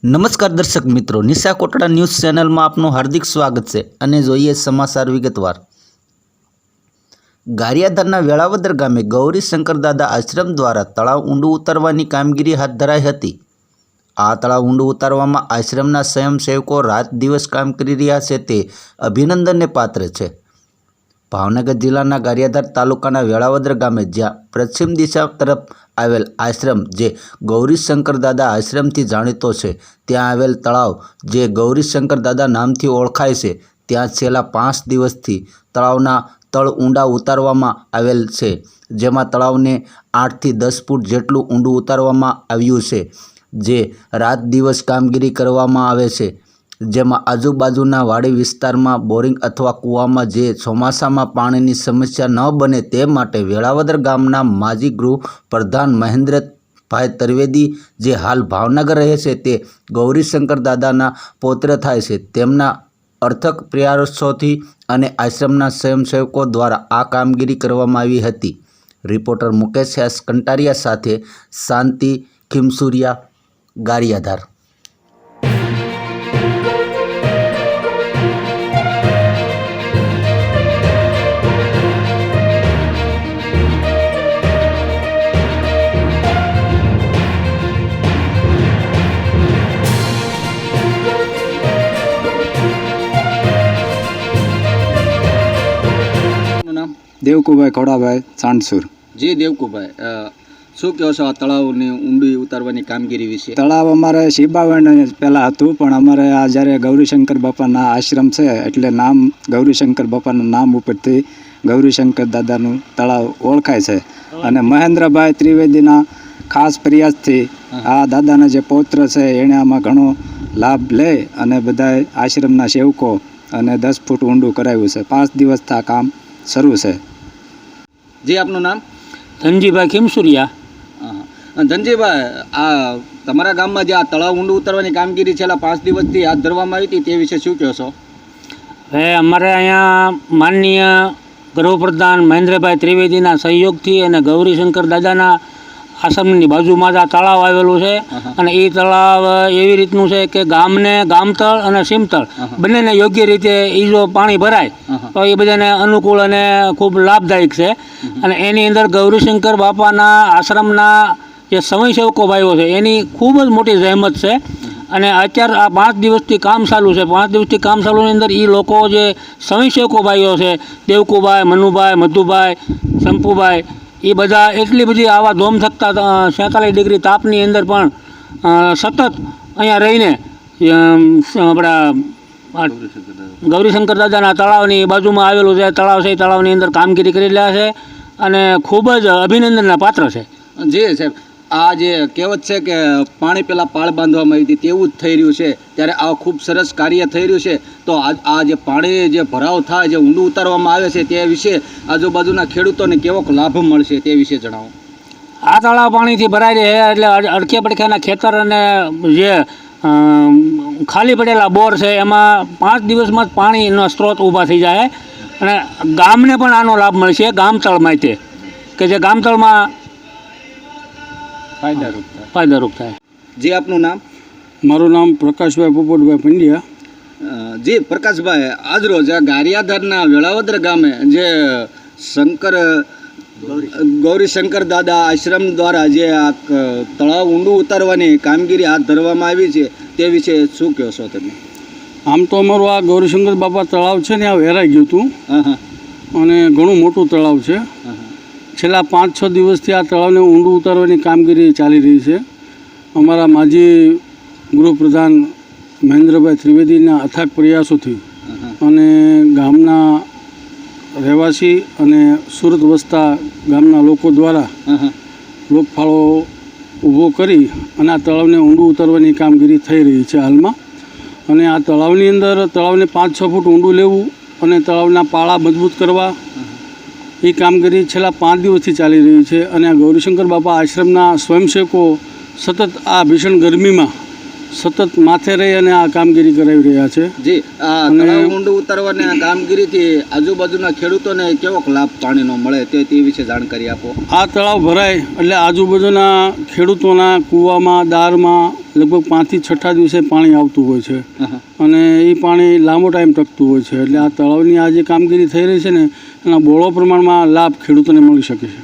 નમસ્કાર દર્શક મિત્રો, નિશા કોટડા ન્યૂઝ ચેનલમાં આપનું હાર્દિક સ્વાગત છે અને જોઈએ સમાચાર વિગતવાર। ગારિયાધારના વેળાવદર ગામે ગૌરી શંકર દાદા આશ્રમ દ્વારા તળાવ ઊંડું ઉતારવાની કામગીરી હાથ ધરાઈ હતી। આ તળાવ ઊંડું ઉતારવામાં આશ્રમના સ્વયંસેવકો રાત દિવસ કામ કરી રહ્યા છે તે અભિનંદનને પાત્ર છે। ભાવનગર જિલ્લાના ગારિયાધાર તાલુકાના વેળાવદર ગામે જ્યાં પશ્ચિમ દિશા તરફ આવેલ આશ્રમ જે ગૌરી શંકર દાદા આશ્રમથી જાણીતો છે, ત્યાં આવેલ તળાવ જે ગૌરી શંકર દાદા નામથી ઓળખાય છે, ત્યાં છેલ્લા 5 દિવસથી તળાવના તળ ઊંડા ઉતારવામાં આવેલ છે, જેમાં તળાવને 8 થી 10 ફૂટ જેટલું ઊંડું ઉતારવામાં આવ્યું છે, જે રાત દિવસ કામગીરી કરવામાં આવે છે। જેમાં આજુબાજુના વાડી વિસ્તારમાં બોરિંગ અથવા કૂવામાં જે ચોમાસામાં પાણીની સમસ્યા ન બને તે માટે વેળાવદર ગામના માજી ગૃહ પ્રધાન મહેન્દ્રભાઈ ત્રિવેદી જે હાલ ભાવનગર રહે છે તે ગૌરી શંકર દાદાના પૌત્ર થાય છે, તેમના અર્થક પ્રયાસોથી અને આશ્રમના સ્વયંસેવકો દ્વારા આ કામગીરી કરવામાં આવી હતી। રિપોર્ટર મુકેશ એસ કંટારિયા સાથે શાંતિ ખીમસુરિયા, ગારિયાધાર। દેવકુભાઈ ખોડાભાઈ ચાંદસુર। જી દેવકુભાઈ, શું કહો છો આ તળાવની ઊંડી ઉતારવાની કામગીરી વિશે? તળાવ અમારે શિબાવણ પહેલાં હતું, પણ અમારે આ જ્યારે ગૌરીશંકર બાપાના આશ્રમ છે એટલે નામ ગૌરીશંકર બાપાના નામ ઉપરથી ગૌરીશંકર દાદાનું તળાવ ઓળખાય છે। અને મહેન્દ્રભાઈ ત્રિવેદીના ખાસ પ્રયાસથી આ દાદાના જે પૌત્ર છે એણે આમાં ઘણો લાભ લે અને બધા આશ્રમના સેવકો અને 10 ફૂટ ઊંડું કરાવ્યું છે। 5 દિવસથી આ કામ શરૂ છે। જી આપનું નામ? ધનજીભાઈ ખીમસુરિયા। ધનજીભાઈ, આ તમારા ગામમાં જે આ તળાવ ઊંડું ઉતારવાની કામગીરી છેલ્લા 5 દિવસથી હાથ ધરવામાં આવી હતી તે વિશે શું કહો છો? હવે અમારે અહીંયા માનનીય ગૃહપ્રધાન મહેન્દ્રભાઈ ત્રિવેદીના સહયોગથી અને ગૌરીશંકર દાદાના આશ્રમની બાજુમાં જ આ તળાવ આવેલું છે અને એ તળાવ એવી રીતનું છે કે ગામને ગામતળ અને સીમતળ બંનેને યોગ્ય રીતે એ જો પાણી ભરાય તો એ બધાને અનુકૂળ અને ખૂબ લાભદાયક છે। અને એની અંદર ગૌરીશંકર બાપાના આશ્રમના જે સ્વયંસેવકો ભાઈઓ છે એની ખૂબ જ મોટી જહેમત છે। અને અત્યારે આ 5 દિવસથી કામ ચાલુ છે। 5 દિવસથી કામ ચાલુની અંદર એ લોકો જે સ્વયંસેવકો ભાઈઓ છે, દેવકુભાઈ, મનુભાઈ, મધુભાઈ, શંપુભાઈ, એ બધા એટલી બધી આવા ધોમ થકતા 47 ડિગ્રી તાપની અંદર પણ સતત અહીંયા રહીને આપણા ગૌરીશંકર દાદાના તળાવની બાજુમાં આવેલું જે તળાવ છે એ તળાવની અંદર કામગીરી કરી રહ્યા છે અને ખૂબ જ અભિનંદનના પાત્ર છે। જી સાહેબ, આ જે કહેવત છે કે પાણી પહેલાં પાળ બાંધવામાં આવી હતી તેવું જ થઈ રહ્યું છે, ત્યારે આ ખૂબ સરસ કાર્ય થઈ રહ્યું છે। તો આ જે પાણી જે ભરાવ થાય, જે ઊંડું ઉતારવામાં આવે છે તે વિશે આજુબાજુના ખેડૂતોને કેવો લાભ મળશે તે વિશે જણાવો। આ તળાવ પાણીથી ભરાઈ રહે એટલે અડખે પડખેના ખેતર અને જે ખાલી પડેલા બોર છે એમાં 5 દિવસમાં જ પાણીનો સ્ત્રોત ઊભા થઈ જાય અને ગામને પણ આનો લાભ મળશે, ગામતળમાં તે કે જે ગામતળમાં ફાયદારૂપ થાય। જી આપનું નામ? મારું નામ પ્રકાશભાઈ પોપટભાઈ પંડ્યા। જી પ્રકાશભાઈ, આજરોજ આ ગારિયાધારના વેળાવદર ગામે જે ગૌરી શંકર દાદા આશ્રમ દ્વારા જે આ તળાવ ઊંડું ઉતારવાની કામગીરી હાથ ધરવામાં આવી છે તે વિશે શું કહો છો તમે? આમ તો અમારું આ ગૌરીશંકર બાપા તળાવ છે ને આ વેરાઈ ગયું હતું અને ઘણું મોટું તળાવ છે। છેલ્લા 5-6 દિવસથી આ તળાવને ઊંડું ઉતારવાની કામગીરી ચાલી રહી છે। અમારા માજી ગૃહપ્રધાન મહેન્દ્રભાઈ ત્રિવેદીના અથાગ પ્રયાસોથી અને ગામના રહેવાસી અને સુરત વસતા ગામના લોકો દ્વારા લોકફાળો ઊભો કરી અને આ તળાવને ઊંડું ઉતારવાની કામગીરી થઈ રહી છે હાલમાં। અને આ તળાવની અંદર તળાવને 5-6 ફૂટ ઊંડું લેવું અને તળાવના પાળા મજબૂત કરવા એ કામગીરી છેલ્લા 5 દિવસથી ચાલી રહી છે। અને આ ગૌરીશંકર બાપા આશ્રમના સ્વયંસેવકો સતત આ ભીષણ ગરમીમાં સતત માથે રહી અને આ કામગીરી કરાવી રહ્યા છે। જી, આ તળાવ ઊંડું ઉતારવાની કામગીરીથી આજુબાજુના ખેડૂતોને કેવો લાભ પાણીનો મળે તે વિશે જાણકારી આપો। આ તળાવ ભરાય એટલે આજુબાજુના ખેડૂતોના કૂવામાં, દારમાં લગભગ 5 થી 6 દિવસે પાણી આવતું હોય છે અને એ પાણી લાંબો ટાઈમ ટકતું હોય છે. એટલે આ તળાવની આ જે કામગીરી થઈ રહી છે ને એના બહોળો પ્રમાણમાં લાભ ખેડૂતોને મળી શકે છે.